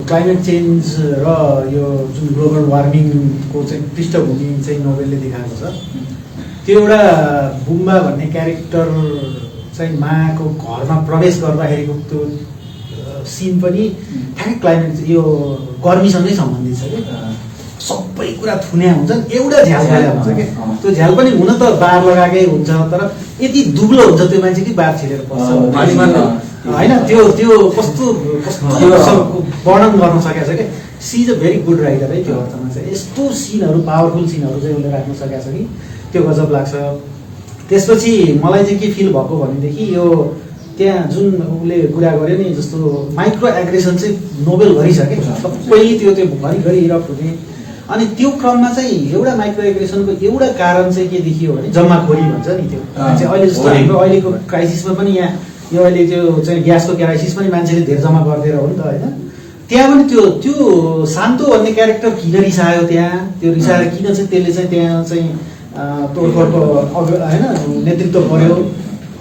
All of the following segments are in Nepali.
क्लाइमेट चेन्ज र यो जुन ग्लोबल वार्मिङको चाहिँ पृष्ठभूमि चाहिँ नोभेलले देखाएको छ। त्यो एउटा बुम्बा भन्ने क्यारेक्टर चाहिँ माको घरमा प्रवेश गर्दाखेरिको त्यो सिन पनि ठ्याक्कै क्लाइमेट यो गर्मीसँगै सम्बन्धित छ कि सबै कुरा थुन्या हुन्छन्, एउटा झ्याल खाले हुन्छ कि त्यो झ्याल पनि हुन त बार लगाएकै हुन्छ, तर यति दुब्लो हुन्छ त्यो मान्छे कि बार छिरेर पर्छ होइन। त्यो त्यो कस्तो कस्तो वर्णन गर्न सकेको छ कि she is a very good writer है। त्यो अर्थमा चाहिँ यस्तो सिनहरू पावरफुल सिनहरू चाहिँ उसले राख्न सकेको छ कि त्यो गजब लाग्छ। त्यसपछि मलाई चाहिँ के फिल भएको भनेदेखि यो त्यहाँ जुन उसले कुरा गर्यो नि जस्तो माइक्रो एग्रेसन चाहिँ नोभेलभरि छ कि सबै त्यो त्यो घरिघरि इरप्ट हुने। अनि त्यो क्रममा चाहिँ एउटा माइक्रो एग्रेसनको एउटा कारण चाहिँ के देखियो भने जम्माखोरी भन्छ नि। त्यो चाहिँ अहिले जस्तो हाम्रो अहिलेको क्राइसिसमा पनि यहाँ यो अहिले त्यो चाहिँ ग्यासको क्राइसिस पनि मान्छेले धेरै जम्मा गरिदिएर हो नि त होइन। त्यहाँ पनि त्यो त्यो शान्तो भन्ने क्यारेक्टर किन रिसायो त्यहाँ, त्यो रिसाएर किन चाहिँ त्यसले चाहिँ त्यहाँ चाहिँ तोडफोडको होइन नेतृत्व गर्यो।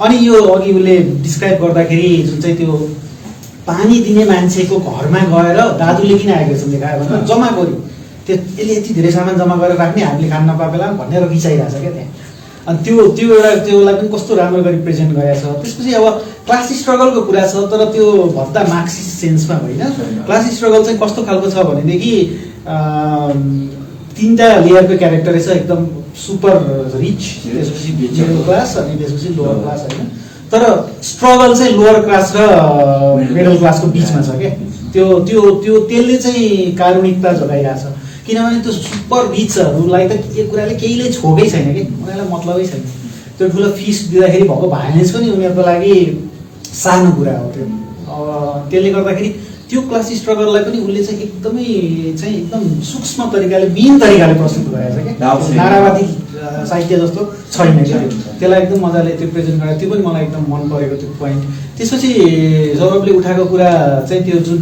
अनि यो अघि उसले डिस्क्राइब गर्दाखेरि जुन चाहिँ त्यो पानी दिने मान्छेको घरमा गएर दाजुले किन एग्रेसन देखायो भने जम्माखोरी, त्यो यसले यति धेरै सामान जम्मा गरेर राख्ने हामीले खान नपाए बेला भनेर रिसाइरहेछ क्या त्यहाँ। अनि त्यो त्यो एउटा त्योलाई पनि कस्तो राम्रो गरी प्रेजेन्ट गरेको छ। त्यसपछि अब क्लास स्ट्रगलको कुरा छ, तर त्यो भद्दा मार्क्सिस्ट सेन्समा होइन। क्लास स्ट्रगल चाहिँ कस्तो खालको छ भनेदेखि तीनटा लेयरको क्यारेक्टर रहेछ, एकदम सुपर रिच, त्यसपछि मिडल क्लास अनि त्यसपछि लोवर क्लास होइन। तर स्ट्रगल चाहिँ लोवर क्लास र मिडल क्लासको बिचमा छ क्या। त्यो त्यो त्यो त्यसले चाहिँ कारुणिकता जोगाइरहेछ, किनभने त्यो सुपर रिचहरूलाई त के कुराले केहीले छोकै छैन कि, उनीहरूलाई मतलबै छैन। त्यो ठुलो फिस दिँदाखेरि भएको भाइलेन्स पनि उनीहरूको लागि सानो कुरा हो। त्यो त्यसले गर्दाखेरि त्यो क्लास स्ट्रगललाई पनि उसले चाहिँ एकदमै चाहिँ एकदम सूक्ष्म तरिकाले मेन तरिकाले प्रस्तुत गरेको छ क्या। नारावादी साहित्य जस्तो छैन क्या, त्यसलाई एकदम मजाले त्यो प्रेजेन्ट गरेर त्यो पनि मलाई एकदम मन परेको त्यो पोइन्ट। त्यसपछि सौरभले उठाएको कुरा चाहिँ त्यो जुन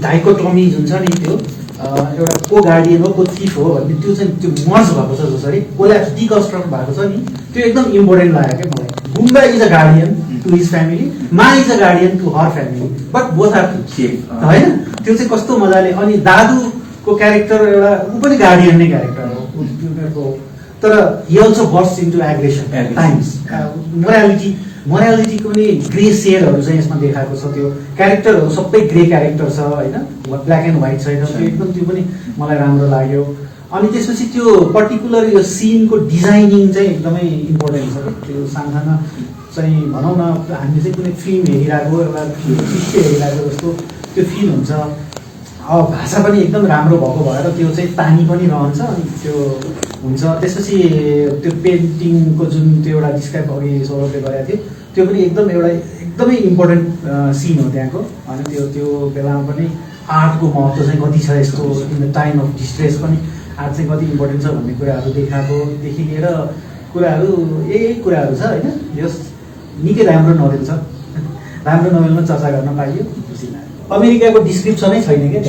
डाइकोटोमी जुन छ नि, त्यो एउटा को गार्डियन हो को थिफ हो भन्ने त्यो चाहिँ त्यो मर्ज भएको छ जसरी कोल्याप्स डिकन्स्ट्रक्ट भएको छ नि, त्यो एकदम इम्पोर्टेन्ट लाग्यो क्या मलाई। Bumba is a guardian to his family, ma is a guardian to her family, but both are होइन। त्यो चाहिँ कस्तो मजाले। अनि दादुको क्यारेक्टर एउटा ऊ पनि गार्डियन नै क्यारेक्टर हो उनीहरूको, तर he also burst into aggression times. मोरालिटीको पनि ग्रे सेडहरू चाहिँ यसमा देखाएको छ। त्यो क्यारेक्टरहरू सबै ग्रे क्यारेक्टर छ होइन, ब्ल्याक एन्ड व्हाइट छैन। त्यो एकदम त्यो पनि मलाई राम्रो लाग्यो। अनि त्यसपछि त्यो पर्टिकुलर यो सिनको डिजाइनिङ चाहिँ एकदमै इम्पोर्टेन्ट छ। त्यो सानसानो चाहिँ भनौँ न हामीले चाहिँ कुनै फिल्म हेरिरहेको एउटा दृश्य हेरिरहेको जस्तो त्यो फिल हुन्छ। अब भाषा पनि एकदम राम्रो भएको भएर त्यो चाहिँ तानी पनि रहन्छ अनि त्यो हुन्छ। त्यसपछि त्यो पेन्टिङको जुन त्यो एउटा डिस्क्राइब अघि सौरभले गरेको थियो, त्यो पनि एकदम एउटा एकदमै इम्पोर्टेन्ट सिन हो त्यहाँको। अनि त्यो त्यो बेलामा पनि आर्टको महत्त्व चाहिँ कति छ यस्तो in the time of distress पनि आर्ट चाहिँ कति इम्पोर्टेन्ट छ भन्ने कुराहरू देखाएकोदेखि लिएर कुराहरू यही कुराहरू छ होइन। यो निकै राम्रो नोभेल छ, राम्रो नोभेलमा चर्चा गर्न पाइयो, खुसी लाग्यो। अमेरिकाको डिस्क्रिप्सनै छैन क्या,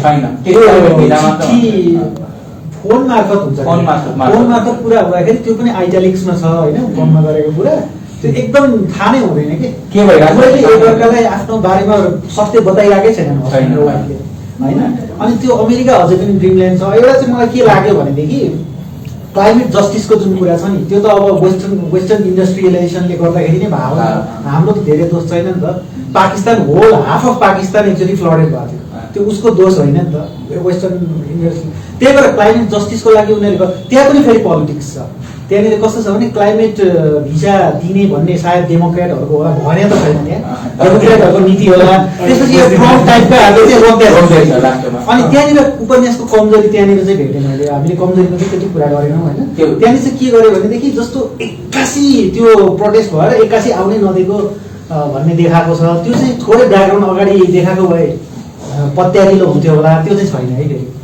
फोन मार्फत हुन्छ, फोन मार्फत कुरा हुँदाखेरि त्यो पनि आइटालिक्समा छ होइन, फोनमा गरेको कुरा त्यो एकदम थाहा नै हुँदैन कि के भइरहेको। एकअर्कालाई आफ्नो बारेमा सत्य बताइरहेकै छैनन् होइन। अनि त्यो अमेरिका अझै पनि ड्रिमल्यान्ड छ। एउटा चाहिँ मलाई के लाग्यो भनेदेखि क्लाइमेट जस्टिसको जुन कुरा छ नि, त्यो त अब वेस्टर्न इन्डस्ट्रियलाइजेसनले गर्दाखेरि नै भएको। हाम्रो त धेरै दोष छैन नि त। Pakistan whole half of Pakistan actually flooded भएको थियो, त्यो उसको दोष होइन नि त, वेस्टर्न इन्डस्ट्री। त्यही भएर क्लाइमेट जस्टिसको लागि उनीहरूले त्यहाँ पनि फेरि पोलिटिक्स छ। त्यहाँनिर कस्तो छ भने क्लाइमेट भिजा दिने भन्ने सायद डेमोक्रेटहरूको होला, भने त छैन त्यहाँ, डेमोक्रेटहरूको नीति होला। त्यसपछि यो फ्रन्ट टाइपका अनि त्यहाँनिर उपन्यासको कमजोरी त्यहाँनिर चाहिँ भेटेँ मैले। हामीले कमजोरीको चाहिँ त्यति कुरा गरेनौँ होइन। त्यहाँनिर चाहिँ के गर्यो भनेदेखि जस्तो एक्कासी त्यो प्रोटेस्ट भएर एक्कासी आउनै नदिएको भन्ने देखाएको छ। त्यो चाहिँ थोरै ब्याकग्राउन्ड अगाडि देखाएको भए पत्यारिलो हुन्थ्यो होला, त्यो चाहिँ छैन है। फेरि